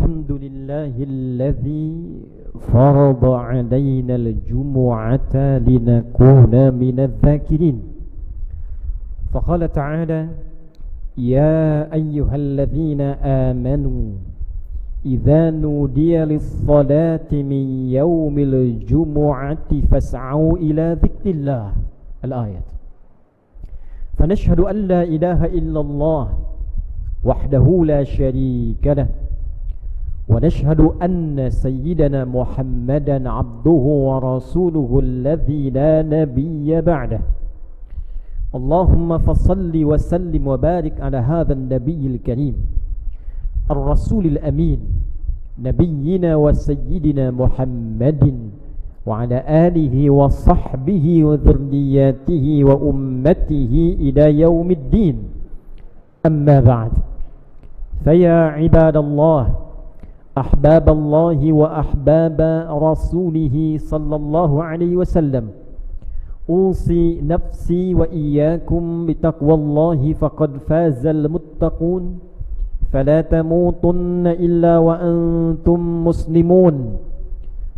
الحمد لله الذي فرض علينا الجمعة لنكون من الذاكرين. فقال تعالى: يا أيها الذين آمنوا إذا نودي للصلاة من يوم الجمعة فاسعوا إلى ذكر الله. الآية. فنشهد أن لا إله إلا الله وحده لا شريك له، ونشهد أن سيدنا محمدا عبده ورسوله الذي لا نبي بعده. اللهم فصل وسلم وبارك على هذا النبي الكريم الرسول الأمين نبينا وسيدنا محمد وعلى آله وصحبه وذرياته وأمته إلى يوم الدين. أما بعد، فيا عباد الله أحباب الله وأحباب رسوله صلى الله عليه وسلم، أوصي نفسي وإياكم بتقوى الله فقد فاز المتقون، فلا تموتن إلا وأنتم مسلمون.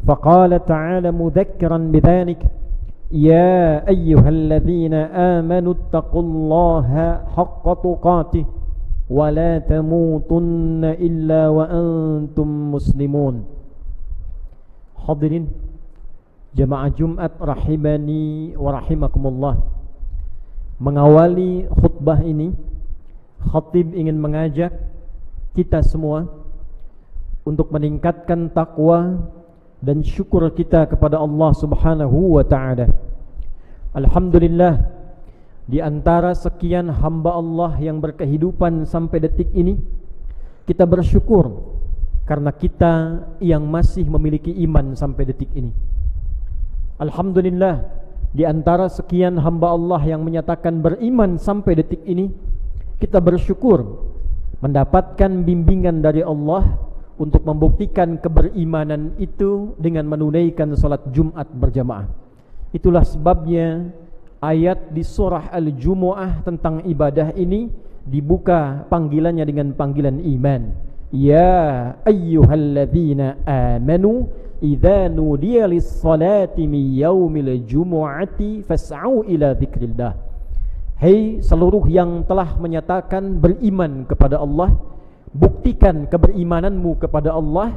فقال تعالى مذكرا بذلك: يا أيها الذين آمنوا اتقوا الله حق تقاته ولا تموتن إلا وأنتم مسلمون. Hadirin jamaah Jumat rahimani wa rahimakumullah. Mengawali khutbah ini, khatib ingin mengajak kita semua untuk meningkatkan takwa dan syukur kita kepada Allah Subhanahu wa ta'ala. Alhamdulillah, di antara sekian hamba Allah yang berkehidupan sampai detik ini, kita bersyukur karena kita yang masih memiliki iman sampai detik ini. Alhamdulillah, di antara sekian hamba Allah yang menyatakan beriman sampai detik ini, kita bersyukur mendapatkan bimbingan dari Allah untuk membuktikan keberimanan itu dengan menunaikan salat Jumat berjamaah. Itulah sebabnya ayat di surah Al-Jumu'ah tentang ibadah ini dibuka panggilannya dengan panggilan iman. Ya ayyuhalladzina amanu idza nudiya lis-salati min yaumil jumu'ati fas'au ila dzikrillah. Hai seluruh yang telah menyatakan beriman kepada Allah, buktikan keberimananmu kepada Allah,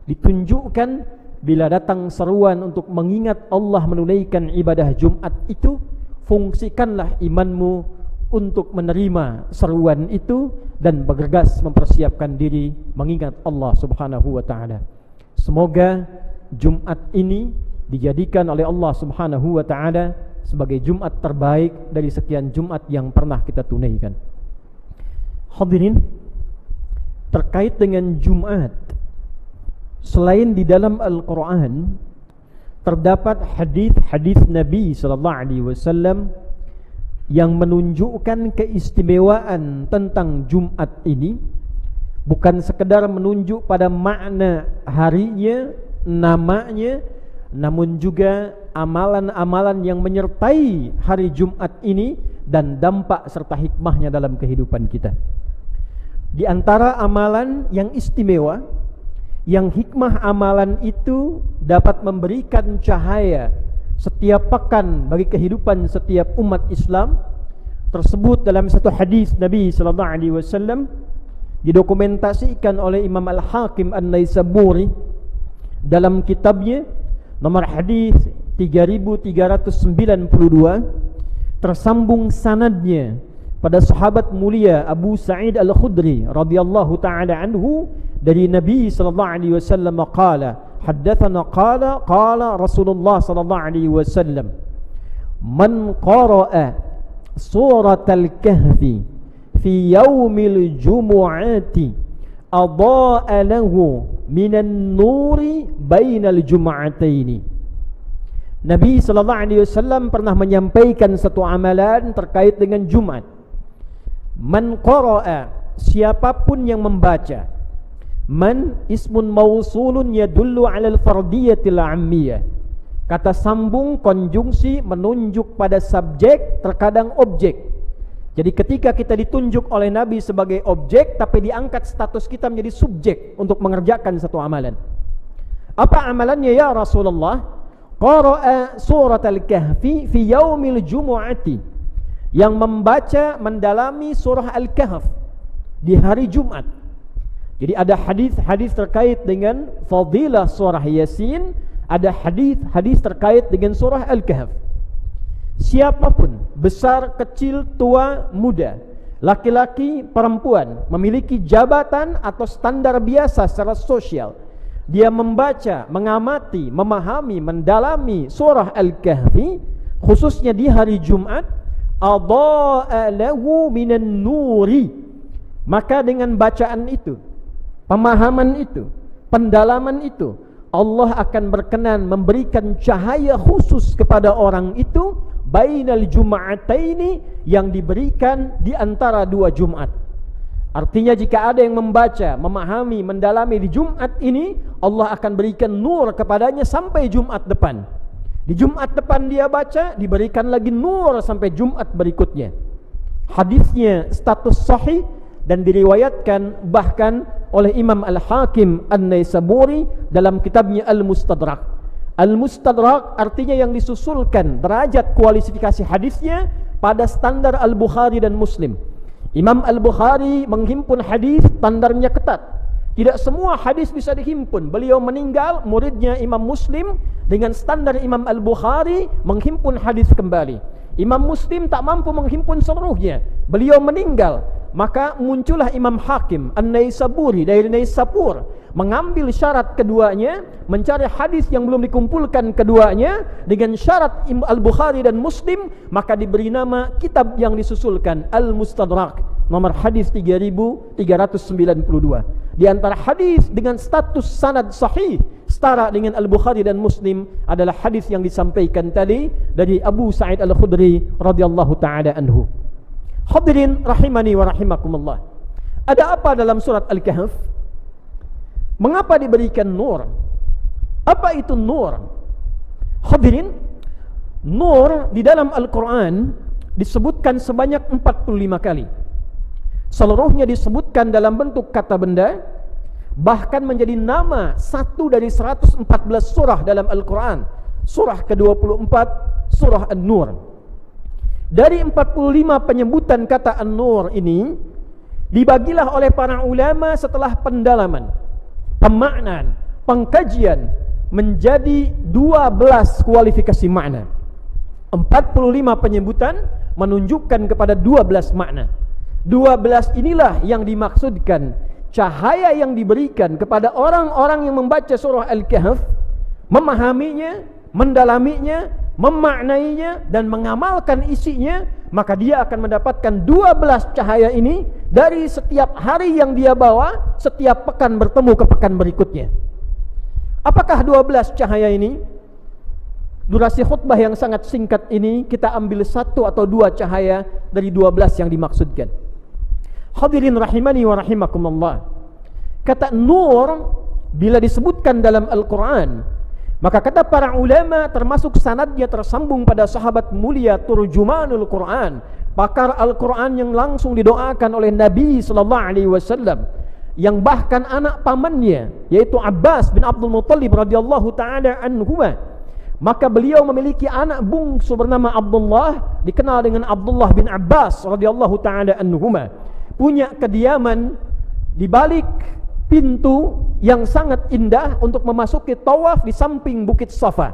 ditunjukkan bila datang seruan untuk mengingat Allah menunaikan ibadah Jumat itu, fungsikanlah imanmu untuk menerima seruan itu dan bergegas mempersiapkan diri mengingat Allah Subhanahu wa ta'ala. Semoga Jumat ini dijadikan oleh Allah Subhanahu wa ta'ala sebagai Jumat terbaik dari sekian Jumat yang pernah kita tunaikan. Hadirin, terkait dengan Jumat, selain di dalam Al-Quran terdapat hadis-hadis Nabi sallallahu alaihi wasallam yang menunjukkan keistimewaan tentang Jumat ini, bukan sekedar menunjuk pada makna harinya, namanya, namun juga amalan-amalan yang menyertai hari Jumat ini dan dampak serta hikmahnya dalam kehidupan kita. Di antara amalan yang istimewa, yang hikmah amalan itu dapat memberikan cahaya setiap pekan bagi kehidupan setiap umat Islam, tersebut dalam satu hadis Nabi sallallahu alaihi wasallam, didokumentasikan oleh Imam Al-Hakim An-Naisaburi dalam kitabnya nomor hadis 3392, tersambung sanadnya pada sahabat mulia Abu Sa'id Al-Khudri radhiyallahu ta'ala anhu dari Nabi sallallahu alaihi wasallam qala haddatsana qala Rasulullah sallallahu alaihi wasallam man qara'a suratal kahfi fi yaumil jumu'ati adaa'a lahu minan nuri bainal jum'ataini. Nabi sallallahu alaihi wasallam pernah menyampaikan satu amalan terkait dengan Jumat. Man qara'a, siapapun yang membaca. Man ismun mausulun yadullu 'alal fardiyatil 'ammiyah. Kata sambung konjungsi menunjuk pada subjek, terkadang objek. Jadi ketika kita ditunjuk oleh Nabi sebagai objek, tapi diangkat status kita menjadi subjek untuk mengerjakan satu amalan. Apa amalannya ya Rasulullah? Qara'a surat Al-Kahfi fi yaumil jumu'ati. Yang membaca, mendalami surah Al-Kahf di hari Jumat. Jadi ada hadis-hadis terkait dengan fadilah surah Yasin, ada hadis-hadis terkait dengan surah Al-Kahf. Siapapun, besar, kecil, tua, muda, laki-laki, perempuan, memiliki jabatan atau standar biasa secara sosial, dia membaca, mengamati, memahami, mendalami surah Al-Kahfi, khususnya di hari Jumat, adha'a lahu minan nuri, maka dengan bacaan itu, pemahaman itu, pendalaman itu, Allah akan berkenan memberikan cahaya khusus kepada orang itu bainal jum'ataini, yang diberikan di antara dua Jumat. Artinya jika ada yang membaca, memahami, mendalami di Jumat ini, Allah akan berikan nur kepadanya sampai Jumat depan. Di Jumat depan dia baca, diberikan lagi nur sampai Jumat berikutnya. Hadisnya status sahih dan diriwayatkan bahkan oleh Imam Al-Hakim An-Naisaburi dalam kitabnya Al-Mustadrak. Al-Mustadrak artinya yang disusulkan derajat kualifikasi hadisnya pada standar Al-Bukhari dan Muslim. Imam Al-Bukhari menghimpun hadis, standarnya ketat. Tidak semua hadis bisa dihimpun. Beliau meninggal, muridnya Imam Muslim dengan standar Imam Al-Bukhari menghimpun hadis kembali. Imam Muslim tak mampu menghimpun seluruhnya. Beliau meninggal, maka muncullah Imam Hakim An-Naisaburi dari Naisapur, mengambil syarat keduanya, mencari hadis yang belum dikumpulkan keduanya dengan syarat Al-Bukhari dan Muslim, maka diberi nama kitab yang disusulkan Al-Mustadrak, nomor hadis 3392. Di antara hadis dengan status sanad sahih setara dengan Al-Bukhari dan Muslim adalah hadis yang disampaikan tadi dari Abu Sa'id Al-Khudri radhiyallahu taala anhu. Hadirin rahimani wa rahimakumullah. Ada apa dalam surat Al-Kahf? Mengapa diberikan nur? Apa itu nur? Hadirin, nur di dalam Al-Quran disebutkan sebanyak 45 kali. Seluruhnya disebutkan dalam bentuk kata benda, bahkan menjadi nama satu dari 114 surah dalam Al-Quran. Surah ke-24, surah An-Nur. Dari 45 penyebutan kata An-Nur ini, dibagilah oleh para ulama setelah pendalaman, pemaknaan, pengkajian menjadi 12 kualifikasi makna. 45 penyebutan menunjukkan kepada 12 makna. 12 inilah yang dimaksudkan cahaya yang diberikan kepada orang-orang yang membaca surah Al-Kahf, memahaminya, mendalaminya, memaknainya dan mengamalkan isinya, maka dia akan mendapatkan 12 cahaya ini dari setiap hari yang dia bawa, setiap pekan bertemu ke pekan berikutnya. Apakah 12 cahaya ini? Durasi khutbah yang sangat singkat ini kita ambil 1 atau 2 cahaya dari 12 yang dimaksudkan. Hadirin rahimani wa rahimakumullah. Kata nur bila disebutkan dalam Al-Quran, maka kata para ulama termasuk sanadnya tersambung pada sahabat mulia turjumanul Quran, pakar Al-Quran yang langsung didoakan oleh Nabi sallallahu alaihi wasallam, yang bahkan anak pamannya yaitu Abbas bin Abdul Muttalib radhiyallahu taala anhuma, maka beliau memiliki anak bungsu bernama Abdullah, dikenal dengan Abdullah bin Abbas radhiyallahu taala anhuma, punya kediaman di balik pintu yang sangat indah untuk memasuki tawaf di samping Bukit Safa.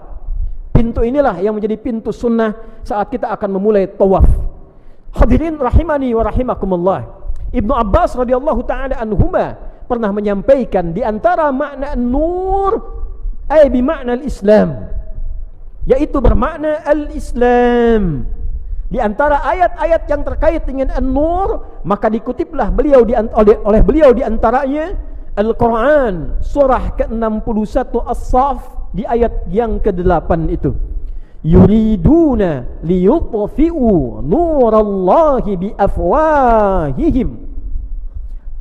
Pintu inilah yang menjadi pintu sunnah saat kita akan memulai tawaf. Hadirin rahimani wa rahimakumullah. Ibnu Abbas radhiyallahu taala anhuma pernah menyampaikan di antara makna nur ay bi makna al-Islam, yaitu bermakna al-Islam. Di antara ayat-ayat yang terkait dengan An-Nur, maka dikutiplah beliau oleh beliau di antaranya Al-Quran surah ke-61 As-Saff di ayat yang ke-8 itu. Yuriduna liyutfi'u nurallahi biafwahihim.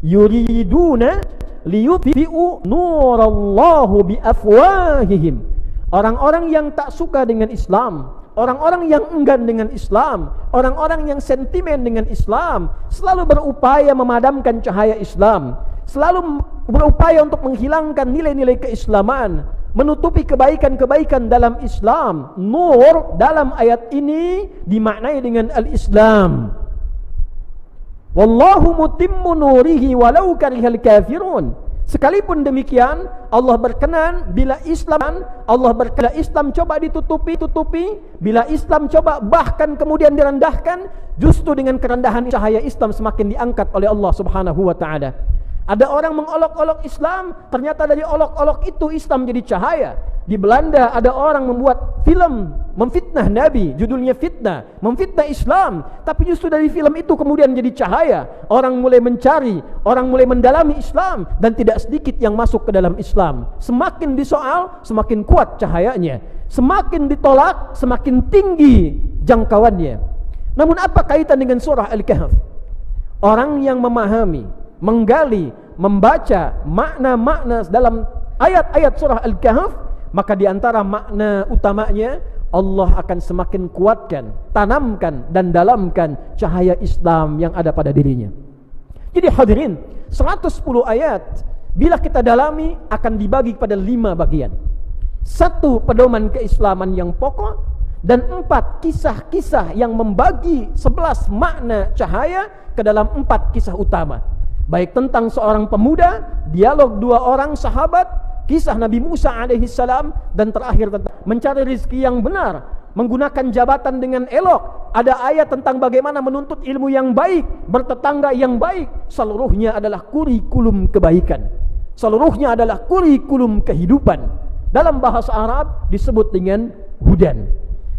Yuriduna liyutfi'u nurallahu biafwahihim. Orang-orang yang tak suka dengan Islam, orang-orang yang enggan dengan Islam, orang-orang yang sentimen dengan Islam, selalu berupaya memadamkan cahaya Islam, selalu berupaya untuk menghilangkan nilai-nilai keislaman, menutupi kebaikan-kebaikan dalam Islam. Nur dalam ayat ini dimaknai dengan al-Islam. Wallahu mutimmu nurihi walau karihal kafirun. Sekalipun demikian, Allah berkenan bila Islam coba ditutupi, bila Islam coba bahkan kemudian direndahkan, justru dengan kerendahan cahaya Islam semakin diangkat oleh Allah Subhanahu wa taala. Ada orang mengolok-olok Islam, ternyata dari olok-olok itu Islam jadi cahaya. Di Belanda ada orang membuat film memfitnah Nabi, judulnya Fitnah, memfitnah Islam, tapi justru dari film itu kemudian jadi cahaya. Orang mulai mencari, orang mulai mendalami Islam, dan tidak sedikit yang masuk ke dalam Islam. Semakin disoal, semakin kuat cahayanya. Semakin ditolak, semakin tinggi jangkauannya. Namun apa kaitan dengan surah Al-Kahf? Orang yang memahami, menggali, membaca makna-makna dalam ayat-ayat surah Al-Kahf, maka di antara makna utamanya, Allah akan semakin kuatkan, tanamkan dan dalamkan cahaya Islam yang ada pada dirinya. Jadi hadirin, 110 ayat bila kita dalami akan dibagi pada 5 bagian. 1 pedoman keislaman yang pokok, dan 4 kisah-kisah yang membagi 11 makna cahaya ke dalam 4 kisah utama. Baik tentang seorang pemuda, dialog 2 orang sahabat, kisah Nabi Musa alaihissalam, dan terakhir tentang mencari rezeki yang benar, menggunakan jabatan dengan elok. Ada ayat tentang bagaimana menuntut ilmu yang baik, bertetangga yang baik. Seluruhnya adalah kurikulum kebaikan, seluruhnya adalah kurikulum kehidupan. Dalam bahasa Arab disebut dengan hudan.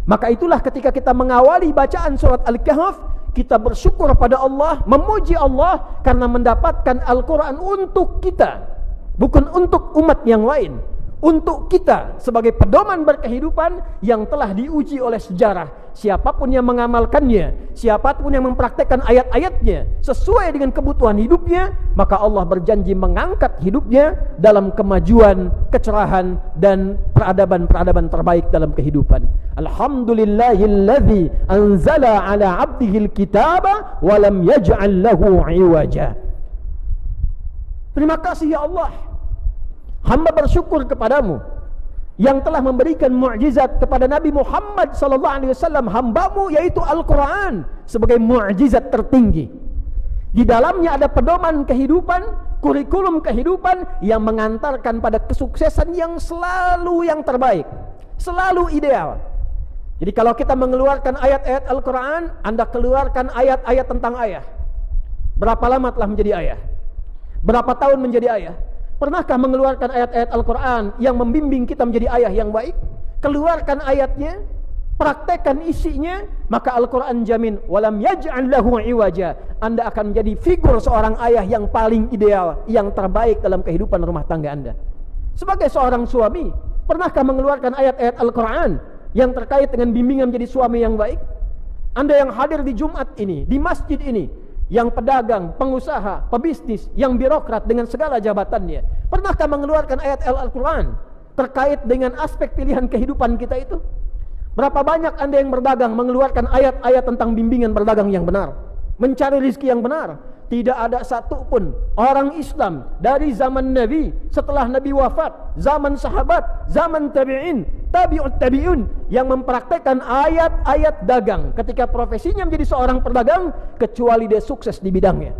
Maka itulah ketika kita mengawali bacaan surat Al-Kahf, kita bersyukur pada Allah, memuji Allah karena mendapatkan Al-Quran untuk kita, bukan untuk umat yang lain, untuk kita sebagai pedoman berkehidupan yang telah diuji oleh sejarah. Siapapun yang mengamalkannya, siapapun yang mempraktekkan ayat-ayatnya sesuai dengan kebutuhan hidupnya, maka Allah berjanji mengangkat hidupnya dalam kemajuan, kecerahan, dan peradaban-peradaban terbaik dalam kehidupan. Alhamdulillahilladzi anzala ala abdihil kitaba wa lam yaj'al lahu iwaja. Terima kasih ya Allah, hamba bersyukur kepadamu yang telah memberikan mukjizat kepada Nabi Muhammad sallallahu alaihi wasallam, hambamu, yaitu Al-Quran sebagai mukjizat tertinggi. Di dalamnya ada pedoman kehidupan, kurikulum kehidupan yang mengantarkan pada kesuksesan yang selalu yang terbaik, selalu ideal. Jadi kalau kita mengeluarkan ayat-ayat Al-Quran, Anda keluarkan ayat-ayat tentang ayah. Berapa lama telah menjadi ayah? Berapa tahun menjadi ayah? Pernahkah mengeluarkan ayat-ayat Al-Quran yang membimbing kita menjadi ayah yang baik? Keluarkan ayatnya, praktekkan isinya, maka Al-Quran jamin walam yaj'al lahu iwaja. Anda akan menjadi figur seorang ayah yang paling ideal, yang terbaik dalam kehidupan rumah tangga Anda. Sebagai seorang suami, pernahkah mengeluarkan ayat-ayat Al-Quran yang terkait dengan bimbingan menjadi suami yang baik? Anda yang hadir di Jumat ini, di masjid ini, yang pedagang, pengusaha, pebisnis, yang birokrat dengan segala jabatannya, pernahkah mengeluarkan ayat Al-Quran terkait dengan aspek pilihan kehidupan kita itu? Berapa banyak Anda yang berdagang mengeluarkan ayat-ayat tentang bimbingan berdagang yang benar, mencari rezeki yang benar? Tidak ada satu pun orang Islam dari zaman Nabi, setelah Nabi wafat, zaman sahabat, zaman tabi'in, tabi'ut tabi'un, yang mempraktekkan ayat-ayat dagang ketika profesinya menjadi seorang pedagang, kecuali dia sukses di bidangnya.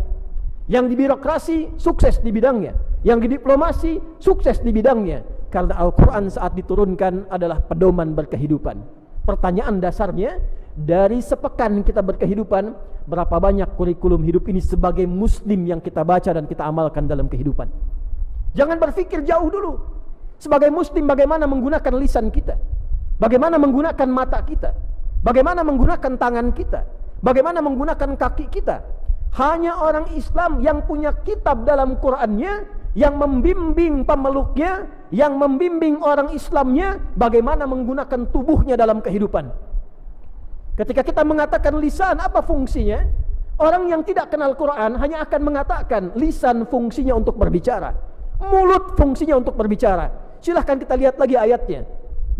Yang di birokrasi sukses di bidangnya, yang di diplomasi sukses di bidangnya, karena Al-Quran saat diturunkan adalah pedoman berkehidupan. Pertanyaan dasarnya, dari sepekan kita berkehidupan, berapa banyak kurikulum hidup ini sebagai muslim yang kita baca dan kita amalkan dalam kehidupan? Jangan berpikir jauh dulu. Sebagai muslim, bagaimana menggunakan lisan kita, bagaimana menggunakan mata kita, bagaimana menggunakan tangan kita, bagaimana menggunakan kaki kita. Hanya orang Islam yang punya kitab dalam Qur'annya, yang membimbing pemeluknya, yang membimbing orang Islamnya bagaimana menggunakan tubuhnya dalam kehidupan. Ketika kita mengatakan lisan, apa fungsinya? Orang yang tidak kenal Quran hanya akan mengatakan lisan fungsinya untuk berbicara, mulut fungsinya untuk berbicara. Silahkan kita lihat lagi ayatnya.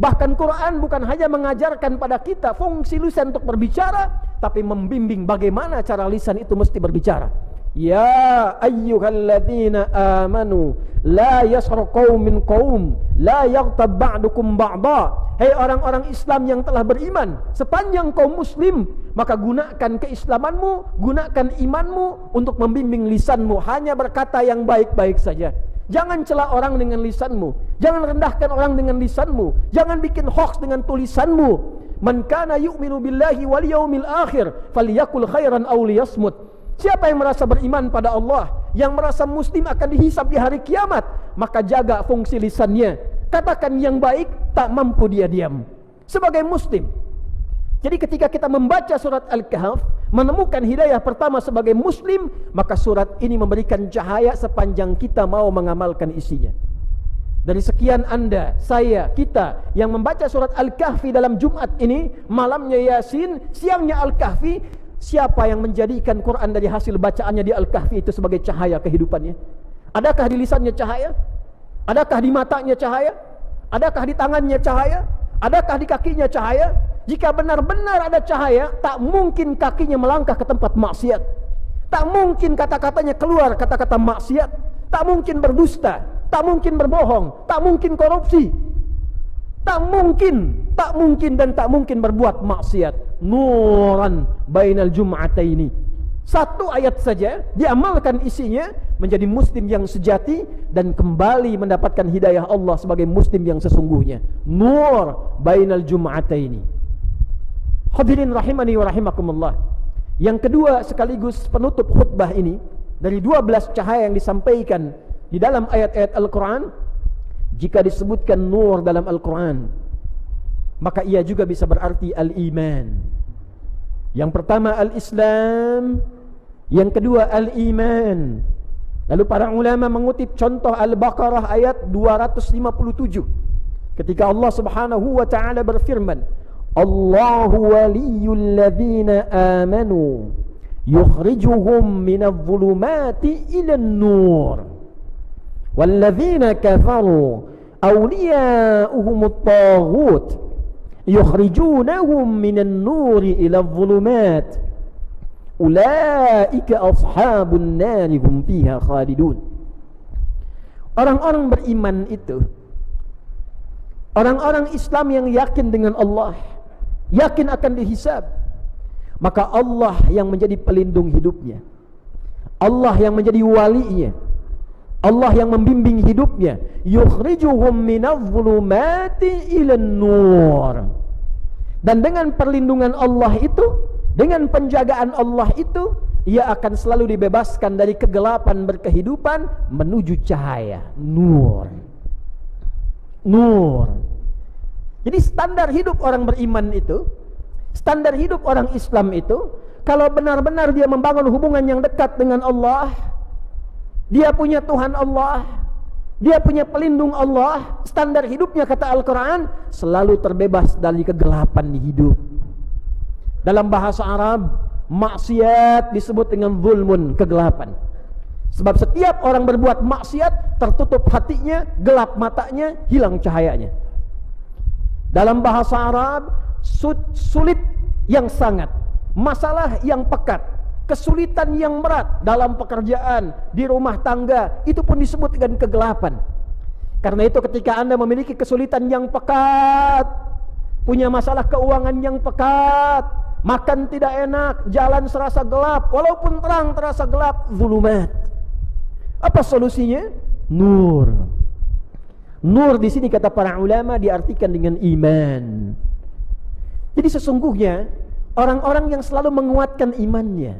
Bahkan Quran bukan hanya mengajarkan pada kita fungsi lisan untuk berbicara, tapi membimbing bagaimana cara lisan itu mesti berbicara. Ya ayyuhalladzina amanu la yaskhar qaumin qaum la yaghtab ba'dukum ba'dha. Hai orang-orang Islam yang telah beriman, sepanjang kaum muslim, maka gunakan keislamanmu, gunakan imanmu untuk membimbing lisanmu, hanya berkata yang baik-baik saja. Jangan cela orang dengan lisanmu, jangan rendahkan orang dengan lisanmu, jangan bikin hoax dengan tulisanmu. Man kana yu'minu billahi wal yaumil akhir falyakul khairan aw liyasmut. Siapa yang merasa beriman pada Allah, yang merasa muslim akan dihisab di hari kiamat, maka jaga fungsi lisannya, katakan yang baik, tak mampu dia diam sebagai muslim. Jadi ketika kita membaca surat Al-Kahf, menemukan hidayah pertama sebagai muslim, maka surat ini memberikan cahaya sepanjang kita mau mengamalkan isinya. Dari sekian Anda, saya, kita yang membaca surat Al-Kahfi dalam Jumat ini, malamnya Yasin, siangnya Al-Kahfi, siapa yang menjadikan Quran dari hasil bacaannya di Al-Kahfi itu sebagai cahaya kehidupannya? Adakah di lisannya cahaya? Adakah di matanya cahaya? Adakah di tangannya cahaya? Adakah di kakinya cahaya? Jika benar-benar ada cahaya, tak mungkin kakinya melangkah ke tempat maksiat, tak mungkin kata-katanya keluar kata-kata maksiat, tak mungkin berdusta, tak mungkin berbohong, tak mungkin korupsi, tak mungkin dan tak mungkin berbuat maksiat. Nuran bainal jum'ataini. Satu ayat saja diamalkan isinya, menjadi muslim yang sejati dan kembali mendapatkan hidayah Allah sebagai muslim yang sesungguhnya. Nur bainal jum'ataini. Hadirin rahimani wa rahimakumullah. Yang kedua sekaligus penutup khutbah ini, dari 12 cahaya yang disampaikan di dalam ayat-ayat Al-Quran, jika disebutkan nur dalam Al-Quran, maka ia juga bisa berarti al-iman. Yang pertama al-Islam, yang kedua al-iman. Lalu para ulama mengutip contoh Al-Baqarah ayat 257, ketika Allah subhanahu wa ta'ala berfirman, Allahu waliyul ladzina amanu yukhrijuhum minadh dhulumati ilan nur walladzina kafaru awliya'uhumut taghut yukhrijunahum minan nuri iladh dhulumat ulaika ashabun nari hum fiha khalidun. Orang-orang beriman itu, orang-orang Islam yang yakin dengan Allah, yakin akan dihisab, maka Allah yang menjadi pelindung hidupnya, Allah yang menjadi walinya, Allah yang membimbing hidupnya. Yukhrijuhum minadh-dhulumati ilan nur. Dan dengan perlindungan Allah itu, dengan penjagaan Allah itu, ia akan selalu dibebaskan dari kegelapan berkehidupan menuju cahaya, nur. Nur. Jadi standar hidup orang beriman itu, standar hidup orang Islam itu, kalau benar-benar dia membangun hubungan yang dekat dengan Allah, dia punya Tuhan Allah, dia punya pelindung Allah, standar hidupnya kata Al-Quran selalu terbebas dari kegelapan di hidup. Dalam bahasa Arab, maksiat disebut dengan zulmun, kegelapan. Sebab setiap orang berbuat maksiat, tertutup hatinya, gelap matanya, hilang cahayanya. Dalam bahasa Arab, sulit yang sangat, masalah yang pekat, kesulitan yang berat dalam pekerjaan, di rumah tangga, itu pun disebut dengan kegelapan. Karena itu ketika Anda memiliki kesulitan yang pekat, punya masalah keuangan yang pekat, makan tidak enak, jalan serasa gelap, walaupun terang terasa gelap, zulumat. Apa solusinya? Nur. Nur di sini kata para ulama diartikan dengan iman. Jadi sesungguhnya orang-orang yang selalu menguatkan imannya,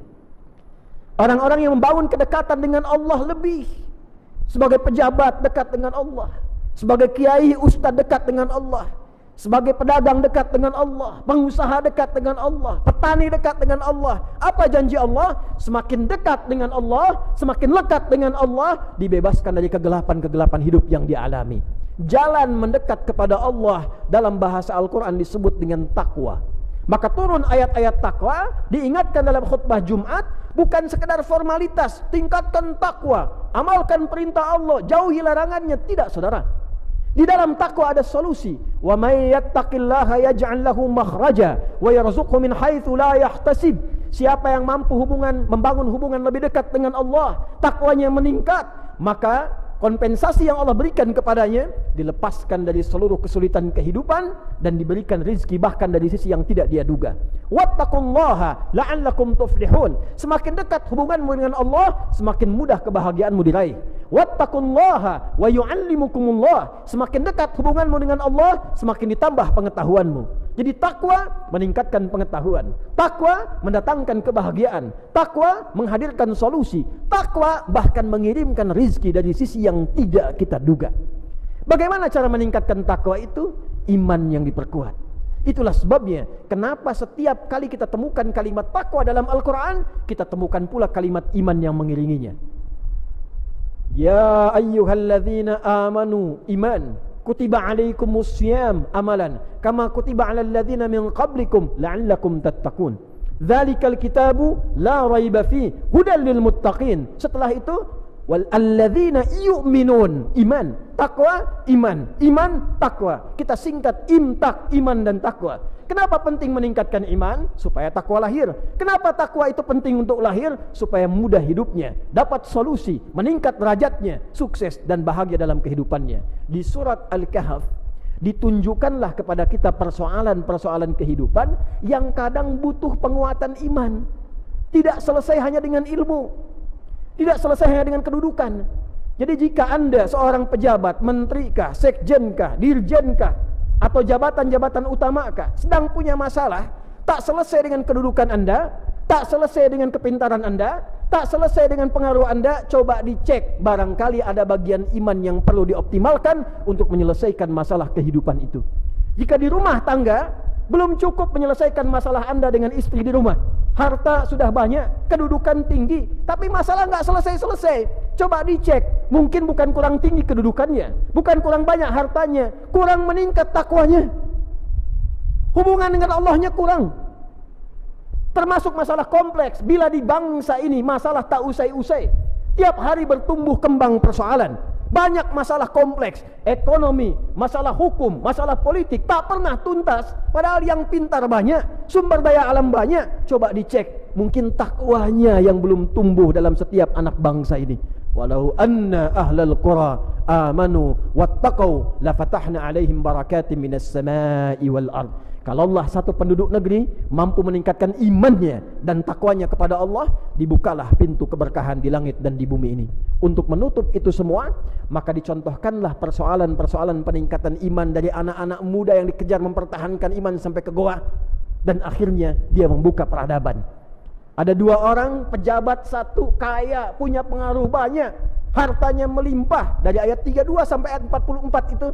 orang-orang yang membangun kedekatan dengan Allah lebih, sebagai pejabat dekat dengan Allah, sebagai kiai ustaz dekat dengan Allah, sebagai pedagang dekat dengan Allah, pengusaha dekat dengan Allah, petani dekat dengan Allah. Apa janji Allah? Semakin dekat dengan Allah, semakin lekat dengan Allah, dibebaskan dari kegelapan-kegelapan hidup yang dialami. Jalan mendekat kepada Allah dalam bahasa Al-Quran disebut dengan takwa. Maka turun ayat-ayat takwa, diingatkan dalam khutbah Jumat, bukan sekedar formalitas, tingkatkan takwa, amalkan perintah Allah, jauhi larangannya. Tidak, saudara. Di dalam takwa ada solusi. Wa may yattaqillaha yaj'al lahu makhraja wa yarzuqhu min haitsu la yahtasib. Siapa yang mampu membangun hubungan lebih dekat dengan Allah, takwanya meningkat, maka kompensasi yang Allah berikan kepadanya dilepaskan dari seluruh kesulitan kehidupan dan diberikan rezeki bahkan dari sisi yang tidak dia duga. Wattaqullaha la'allakum tuflihun. Semakin dekat hubunganmu dengan Allah, semakin mudah kebahagiaanmu diraih. Wattaqullaha wa yu'allimukumullah. Semakin dekat hubunganmu dengan Allah, semakin ditambah pengetahuanmu. Jadi takwa meningkatkan pengetahuan, takwa mendatangkan kebahagiaan, takwa menghadirkan solusi, takwa bahkan mengirimkan rizki dari sisi yang tidak kita duga. Bagaimana cara meningkatkan takwa itu? Iman yang diperkuat. Itulah sebabnya kenapa setiap kali kita temukan kalimat takwa dalam Al-Quran, kita temukan pula kalimat iman yang mengiringinya. Ya ayyuhalladzina amanu, iman. Kutiba alaikumus syiyam amalan kama kutiba alal ladzina min qablikum la'allakum tattaqun. Dzalikal kitabu la raiba fi hudal lil muttaqin. Setelah itu wal alladzina yu'minun, iman, takwa, iman, takwa. Kita singkat imtak, iman dan takwa. Kenapa penting meningkatkan iman? Supaya takwa lahir. Kenapa takwa itu penting untuk lahir? Supaya mudah hidupnya, dapat solusi, meningkat derajatnya, sukses dan bahagia dalam kehidupannya. Di surat Al-Kahf ditunjukkanlah kepada kita persoalan-persoalan kehidupan yang kadang butuh penguatan iman. Tidak selesai hanya dengan ilmu, tidak selesai hanya dengan kedudukan. Jadi jika Anda seorang pejabat, menterikah, sekjenkah, dirjenkah, atau jabatan-jabatan utamakah, sedang punya masalah, tak selesai dengan kedudukan Anda, tak selesai dengan kepintaran Anda, tak selesai dengan pengaruh Anda, coba dicek, barangkali ada bagian iman yang perlu dioptimalkan untuk menyelesaikan masalah kehidupan itu. Jika di rumah tangga belum cukup menyelesaikan masalah Anda dengan istri di rumah, harta sudah banyak, kedudukan tinggi, tapi masalah nggak selesai-selesai, coba dicek, mungkin bukan kurang tinggi kedudukannya, bukan kurang banyak hartanya, kurang meningkat takwanya, hubungan dengan Allahnya kurang. Termasuk masalah kompleks. Bila di bangsa ini masalah tak usai-usai, tiap hari bertumbuh kembang persoalan, banyak masalah kompleks, ekonomi, masalah hukum, masalah politik, tak pernah tuntas. Padahal yang pintar banyak, sumber daya alam banyak. Coba dicek, mungkin takwanya yang belum tumbuh dalam setiap anak bangsa ini. Walau anna ahlal qura amanu wattaqau lafatahna alaihim barakatim minas samai wal ard. Kalau Allah satu penduduk negeri mampu meningkatkan imannya dan takwanya kepada Allah, dibukalah pintu keberkahan di langit dan di bumi ini. Untuk menutup itu semua, maka dicontohkanlah persoalan-persoalan peningkatan iman dari anak-anak muda yang dikejar mempertahankan iman sampai ke goa, dan akhirnya dia membuka peradaban. Ada dua orang pejabat, satu kaya, punya pengaruh banyak, hartanya melimpah. Dari ayat 32 sampai ayat 44 itu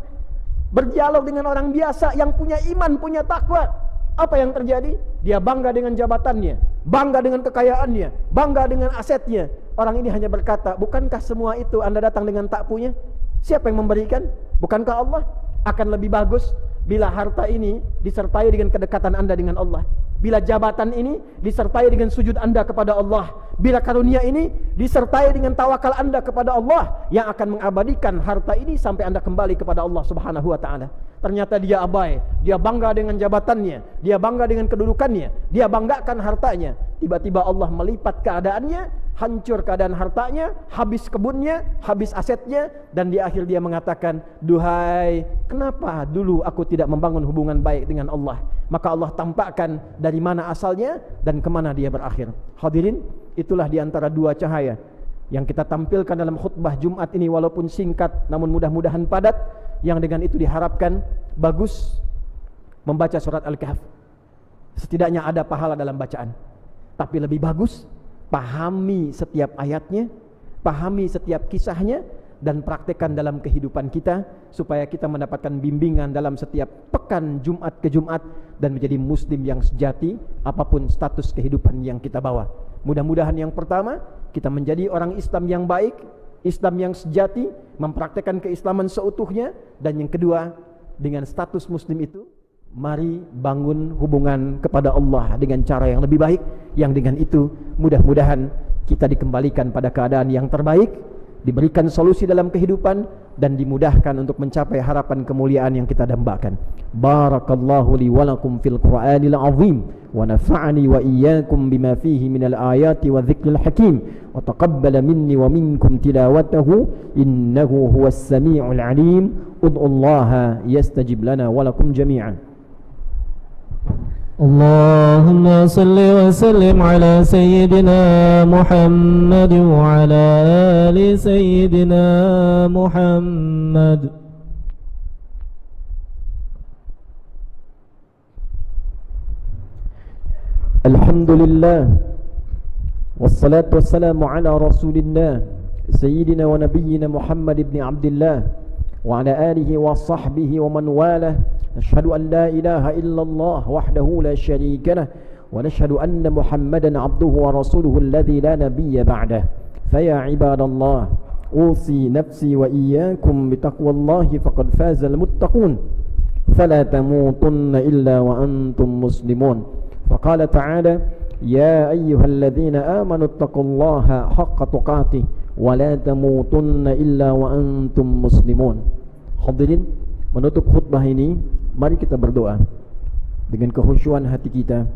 berdialog dengan orang biasa yang punya iman, punya takwa. Apa yang terjadi? Dia bangga dengan jabatannya, bangga dengan kekayaannya, bangga dengan asetnya. Orang ini hanya berkata, bukankah semua itu Anda datang dengan tak punya? Siapa yang memberikan? Bukankah Allah? Akan lebih bagus bila harta ini disertai dengan kedekatan Anda dengan Allah, bila jabatan ini disertai dengan sujud Anda kepada Allah, bila karunia ini disertai dengan tawakal Anda kepada Allah yang akan mengabadikan harta ini sampai Anda kembali kepada Allah Subhanahu wa taala. Ternyata dia abai, dia bangga dengan jabatannya, dia bangga dengan kedudukannya, dia banggakan hartanya. Tiba-tiba Allah melipat keadaannya, hancur keadaan hartanya, habis kebunnya, habis asetnya, dan di akhir dia mengatakan, duhai, kenapa dulu aku tidak membangun hubungan baik dengan Allah? Maka Allah tampakkan dari mana asalnya dan kemana dia berakhir. Hadirin, itulah di antara dua cahaya yang kita tampilkan dalam khutbah Jumat ini, walaupun singkat namun mudah-mudahan padat, yang dengan itu diharapkan bagus membaca surat Al-Kahf. Setidaknya ada pahala dalam bacaan, tapi lebih bagus pahami setiap ayatnya, pahami setiap kisahnya, dan praktekkan dalam kehidupan kita supaya kita mendapatkan bimbingan dalam setiap pekan Jumat ke Jumat dan menjadi muslim yang sejati apapun status kehidupan yang kita bawa. Mudah-mudahan yang pertama, kita menjadi orang Islam yang baik, Islam yang sejati, mempraktekkan keislaman seutuhnya. Dan yang kedua, dengan status muslim itu, mari bangun hubungan kepada Allah dengan cara yang lebih baik, yang dengan itu mudah-mudahan kita dikembalikan pada keadaan yang terbaik, diberikan solusi dalam kehidupan, dan dimudahkan untuk mencapai harapan kemuliaan yang kita dambakan. Barakallahu li wa lakum fil Qur'anil azim wa nafa'ani wa iyyakum bima fihi minal ayati wa dzikril hakim wa taqabbala minni wa minkum tilawatahu innahu huwas samiul alim. Ud'ullaha yastajib lana wa lakum jami'an. Allahumma salli wa sallim ala sayyidina Muhammad wa ala ali sayyidina Muhammad. Alhamdulillah wassalatu wassalamu ala rasulillah sayyidina wa nabiyyina Muhammad ibn Abdullah wa ala alihi wa sahbihi wa man walah. نشهد أن لا إله إلا الله وحده لا شريك له ونشهد أن محمدا عبده ورسوله الذي لا نبي بعده. فيا عباد الله أوصي نفسي وإياكم بتقوى الله فقد فاز المتقون فلا تموتن إلا وأنتم مسلمون. فقال تعالى يا أيها الذين آمنوا اتقوا الله حق تقاته ولا تموتن إلا وأنتم مسلمون. Hadirin, menutup khutbah ini, mari kita berdoa dengan kekhusyuan hati kita.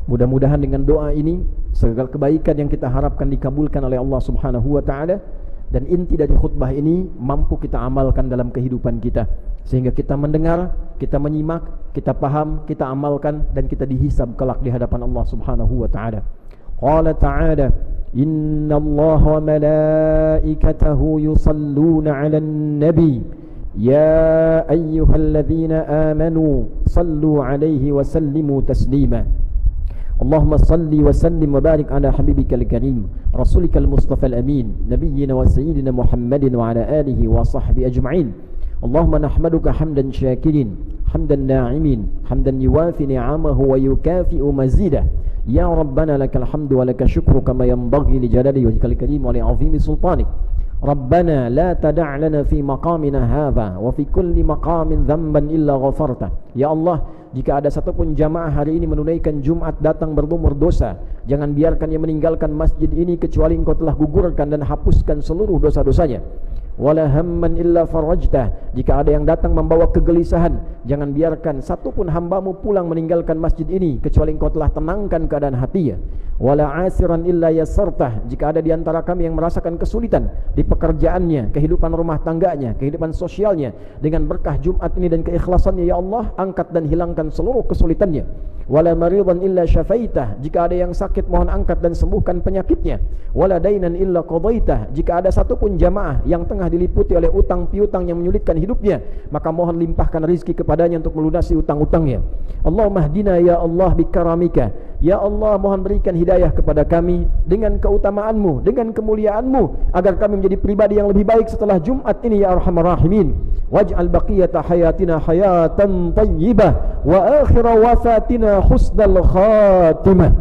Mudah-mudahan dengan doa ini segala kebaikan yang kita harapkan dikabulkan oleh Allah Subhanahu wa taala, dan inti dari khutbah ini mampu kita amalkan dalam kehidupan kita, sehingga kita mendengar, kita menyimak, kita paham, kita amalkan, dan kita dihisab kelak di hadapan Allah Subhanahu wa taala. Qala ta'ala innallaha wa malaikatahu yusalluna 'alan nabi يا أيها الذين آمنوا صلوا عليه وسلموا تسليما. اللهم صل وسلم وبارك على حبيبك الكريم رسولك المصطفى الأمين نبينا وسيدنا محمد وعلى آله وصحبه أجمعين. اللهم نحمدك حمدا شاكرين حمدا ناعمين حمدا يوافي نعمه ويكافئ مزيده. يا ربنا لك الحمد ولك الشكر كما ينبغي لجلال وجهك الكريم ولعظيم سلطانك. ربنا لا تدع لنا في مقامنا هذا وفي كل مقام ذنبا إلا غفرته. Ya Allah, jika ada satupun jamaah hari ini menunaikan Jumat datang berlumur dosa, jangan biarkan ia meninggalkan masjid ini kecuali Engkau telah gugurkan dan hapuskan seluruh dosa-dosanya. Wala hamman illa farajtah. Jika ada yang datang membawa kegelisahan, jangan biarkan satupun hambamu pulang meninggalkan masjid ini kecuali Engkau telah tenangkan keadaan hatinya. Wala asiran illa yasartah. Jika ada di antara kami yang merasakan kesulitan di pekerjaannya, kehidupan rumah tangganya, kehidupan sosialnya, dengan berkah Jumat ini dan keikhlasannya, ya Allah, angkat dan hilangkan seluruh kesulitannya. Wala maridan illa syafaitah. Jika ada yang sakit, mohon angkat dan sembuhkan penyakitnya. Wala dainan illa qadaitah. Jika ada satupun jamaah yang tengah diliputi oleh utang piutang yang menyulitkan hidupnya, maka mohon limpahkan rizki kepadanya untuk melunasi utang-utangnya. Allahumma hdina ya Allah bikaramika. Ya Allah, mohon berikan hidayah kepada kami dengan keutamaanmu, dengan kemuliaanmu, agar kami menjadi pribadi yang lebih baik setelah Jumat ini ya arhamar rahimin. Waj'al baqiyata hayatina hayatan tayyibah wa akhira wafatina husnal khatimah.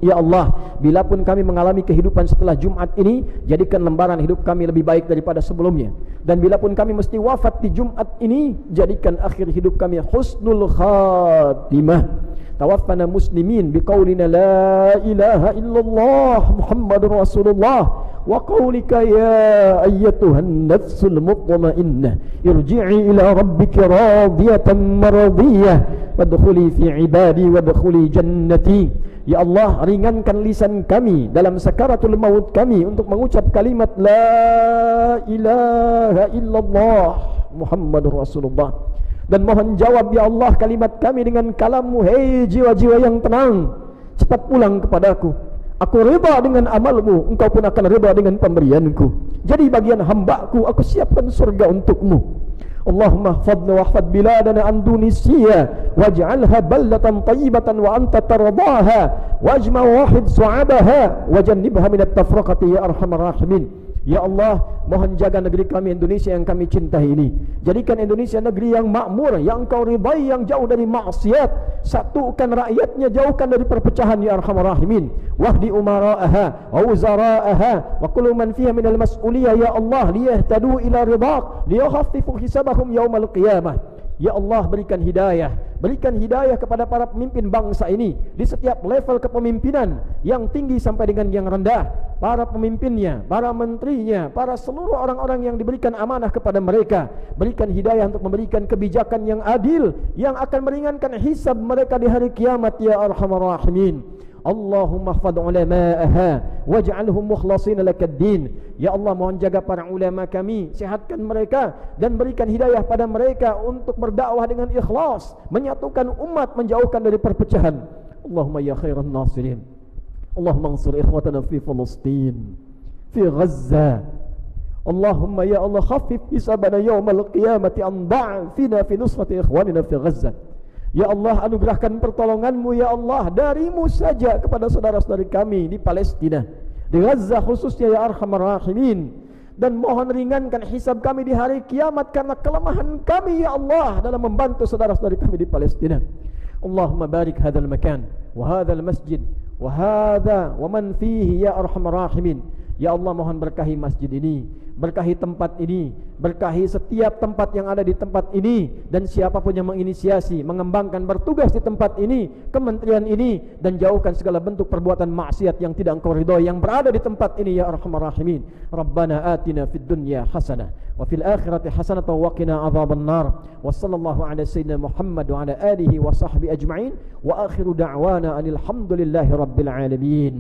Ya Allah, bila pun kami mengalami kehidupan setelah Jumat ini, jadikan lembaran hidup kami lebih baik daripada sebelumnya. Dan bila pun kami mesti wafat di Jumat ini, jadikan akhir hidup kami husnul khatimah. Tawaffana muslimin biqaulina la ilaha illallah Muhammadur Rasulullah wa qaulika ya ayyatuhan nafsul mutmainnah irji'i ila rabbika radiyatan maradiyah wadkhuli fi ibadi wadkhuli jannati. Ya Allah, ringankan lisan kami dalam sakaratul maut kami untuk mengucap kalimat la ilaha illallah Muhammadur Rasulullah. Dan mohon jawab ya Allah kalimat kami dengan kalammu. Hei jiwa-jiwa yang tenang, cepat pulang kepadaku. Aku rida dengan amalmu, engkau pun akan rida dengan pemberianku. Jadi bagian hambaku, aku siapkan surga untukmu. Allahumma hfadna wa hfad biladana an Tunisia waj'alha baldatan tayyibatan wa anta tardaha wajma wahid su'abaha wajannibha minat tafraqati ya arhamar rahimin. Ya Allah, mohon jaga negeri kami Indonesia yang kami cintai ini. Jadikan Indonesia negeri yang makmur, yang Engkau ridai, yang jauh dari maksiat. Satukan rakyatnya, jauhkan dari perpecahan ya arhamar rahimin. Wahdi umara'aha wa wuzara'aha wa kullu man fiha minal mas'uliyah ya Allah liyahtadu ila ridaq liyakhaffifu hisabahum yaumal qiyamah. Ya Allah, berikan hidayah Berikan hidayah kepada para pemimpin bangsa ini di setiap level kepemimpinan, yang tinggi sampai dengan yang rendah, para pemimpinnya, para menterinya, para seluruh orang-orang yang diberikan amanah kepada mereka. Berikan hidayah untuk memberikan kebijakan yang adil, yang akan meringankan hisab mereka di hari kiamat ya arhamar rahimin. Allahumma ihfadh ulama'aha waj'alhum mukhlasin lakad-din. Ya Allah, mohon jaga para ulama kami, sihatkan mereka dan berikan hidayah pada mereka untuk berdakwah dengan ikhlas, menyatukan umat, menjauhkan dari perpecahan. Allahumma ya khairan nasirin, Allahumma ansur ikhwatana fi Palestin, fi Gaza. Allahumma ya Allah khaffif hisabana yawmal qiyamati an da'fina fi nusrati ikhwanina fi Gaza. Ya Allah, anugerahkan pertolonganmu ya Allah darimu saja kepada saudara-saudari kami di Palestina, di Gaza khususnya ya arhamar rahimin. Dan mohon ringankan hisab kami di hari kiamat karena kelemahan kami ya Allah dalam membantu saudara-saudari kami di Palestina. Allahumma barik hadzal makan wa hadzal masjid wa hadza wa man fihi ya arhamar rahimin. Ya Allah, mohon berkahi masjid ini, berkahi tempat ini, berkahi setiap tempat yang ada di tempat ini, dan siapapun yang menginisiasi, mengembangkan, bertugas di tempat ini, kementerian ini, dan jauhkan segala bentuk perbuatan maksiat yang tidak Engkau ridhoi yang berada di tempat ini ya arhamar rahimin. Rabbana atina fid dunya hasanah wa fil akhirati hasanah wa qina adzaban nar. Wa sallallahu ala sayyidina Muhammad wa ala alihi wa sahbihi ajma'in. Wa akhiru da'wana alhamdulillahi rabbil alamin.